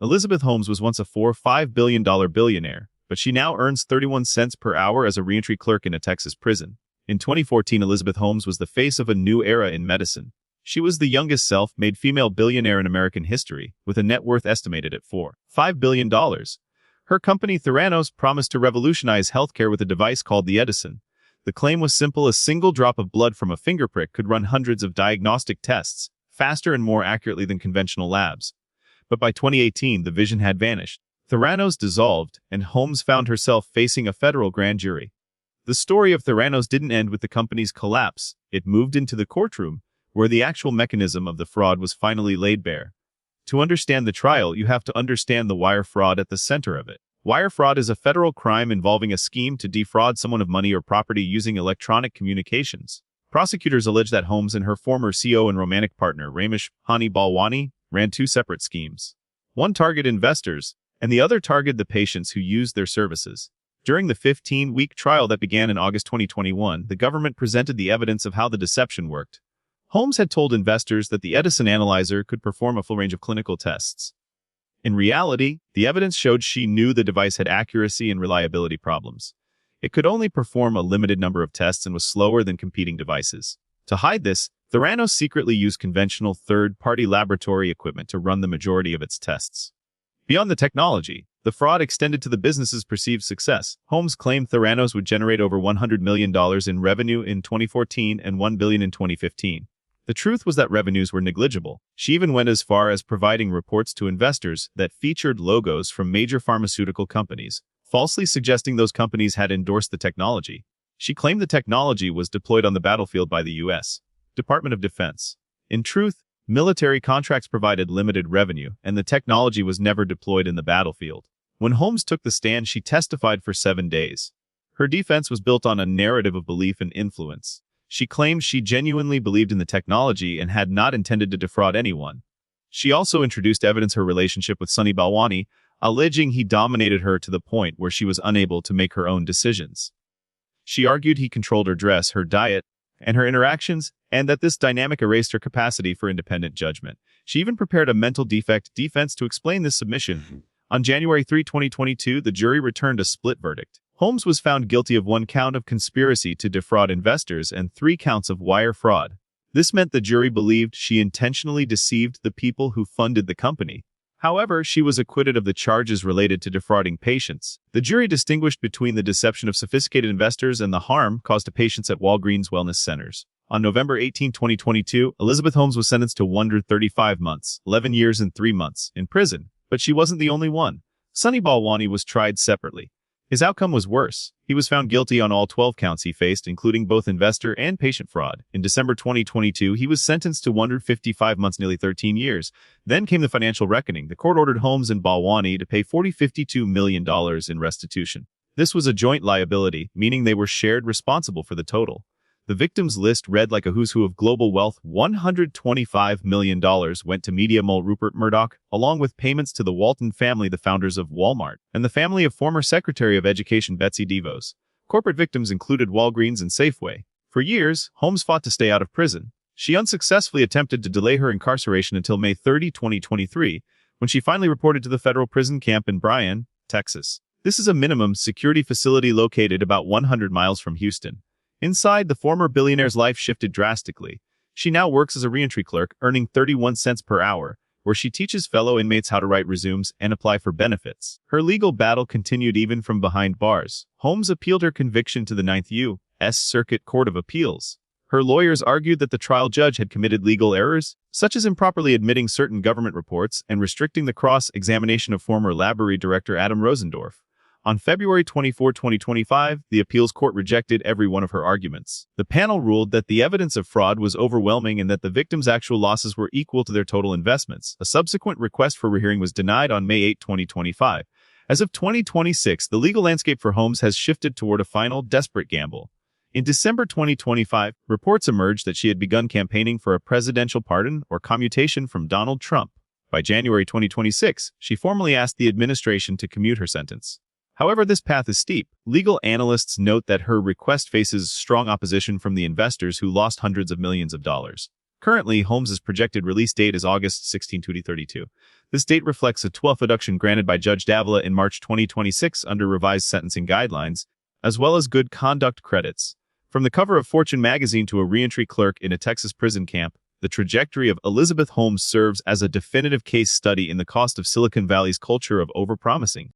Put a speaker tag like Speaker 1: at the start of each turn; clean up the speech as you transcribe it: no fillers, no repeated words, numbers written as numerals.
Speaker 1: Elizabeth Holmes was once a $5 billion billionaire, but she now earns 31 cents per hour as a reentry clerk in a Texas prison. In 2014, Elizabeth Holmes was the face of a new era in medicine. She was the youngest self-made female billionaire in American history, with a net worth estimated at $5 billion. Her company Theranos promised to revolutionize healthcare with a device called the Edison. The claim was simple: a single drop of blood from a finger prick could run hundreds of diagnostic tests, faster and more accurately than conventional labs. But by 2018, the vision had vanished. Theranos dissolved, and Holmes found herself facing a federal grand jury. The story of Theranos didn't end with the company's collapse. It moved into the courtroom, where the actual mechanism of the fraud was finally laid bare. To understand the trial, you have to understand the wire fraud at the center of it. Wire fraud is a federal crime involving a scheme to defraud someone of money or property using electronic communications. Prosecutors allege that Holmes and her former CO and romantic partner, Ramesh Balwani, ran two separate schemes. One targeted investors, and the other targeted the patients who used their services. During the 15-week trial that began in August 2021, the government presented the evidence of how the deception worked. Holmes had told investors that the Edison analyzer could perform a full range of clinical tests. In reality, the evidence showed she knew the device had accuracy and reliability problems. It could only perform a limited number of tests and was slower than competing devices. To hide this, Theranos secretly used conventional third-party laboratory equipment to run the majority of its tests. Beyond the technology, the fraud extended to the business's perceived success. Holmes claimed Theranos would generate over $100 million in revenue in 2014 and $1 billion in 2015. The truth was that revenues were negligible. She even went as far as providing reports to investors that featured logos from major pharmaceutical companies, falsely suggesting those companies had endorsed the technology. She claimed the technology was deployed on the battlefield by the U.S. Department of Defense. In truth, military contracts provided limited revenue, and the technology was never deployed in the battlefield. When Holmes took the stand, she testified for 7 days. Her defense was built on a narrative of belief and influence. She claimed she genuinely believed in the technology and had not intended to defraud anyone. She also introduced evidence of her relationship with Balwani, alleging he dominated her to the point where she was unable to make her own decisions. She argued he controlled her dress, her diet, and her interactions, and that this dynamic erased her capacity for independent judgment. She even prepared a mental defect defense to explain this submission. On January 3, 2022, the jury returned a split verdict. Holmes was found guilty of 1 count of conspiracy to defraud investors and 3 counts of wire fraud. This meant the jury believed she intentionally deceived the people who funded the company. However, she was acquitted of the charges related to defrauding patients. The jury distinguished between the deception of sophisticated investors and the harm caused to patients at Walgreens wellness centers. On November 18, 2022, Elizabeth Holmes was sentenced to 135 months, 11 years and 3 months, in prison. But she wasn't the only one. Balwani was tried separately. His outcome was worse. He was found guilty on all 12 counts he faced, including both investor and patient fraud. In December 2022, he was sentenced to 155 months, nearly 13 years. Then came the financial reckoning. The court ordered Holmes and Balwani to pay $52 million in restitution. This was a joint liability, meaning they were shared responsible for the total. The victims list read like a who's who of global wealth. $125 million went to media mogul Rupert Murdoch, along with payments to the Walton family, the founders of Walmart, and the family of former Secretary of Education Betsy DeVos. Corporate victims included Walgreens and Safeway. For years, Holmes fought to stay out of prison. She unsuccessfully attempted to delay her incarceration until May 30, 2023, when she finally reported to the federal prison camp in Bryan, Texas. This is a minimum security facility located about 100 miles from Houston. Inside, the former billionaire's life shifted drastically. She now works as a reentry clerk, earning 31 cents per hour, where she teaches fellow inmates how to write resumes and apply for benefits. Her legal battle continued even from behind bars. Holmes appealed her conviction to the 9th U.S. Circuit Court of Appeals. Her lawyers argued that the trial judge had committed legal errors, such as improperly admitting certain government reports and restricting the cross-examination of former laboratory director Adam Rosendorf. On February 24, 2025, the appeals court rejected every one of her arguments. The panel ruled that the evidence of fraud was overwhelming and that the victims' actual losses were equal to their total investments. A subsequent request for rehearing was denied on May 8, 2025. As of 2026, the legal landscape for Holmes has shifted toward a final, desperate gamble. In December 2025, reports emerged that she had begun campaigning for a presidential pardon or commutation from Donald Trump. By January 2026, she formally asked the administration to commute her sentence. However, this path is steep. Legal analysts note that her request faces strong opposition from the investors who lost hundreds of millions of dollars. Currently, Holmes's projected release date is August 16, 2032. This date reflects a 12th reduction granted by Judge Davila in March 2026 under revised sentencing guidelines, as well as good conduct credits. From the cover of Fortune magazine to a reentry clerk in a Texas prison camp, the trajectory of Elizabeth Holmes serves as a definitive case study in the cost of Silicon Valley's culture of overpromising.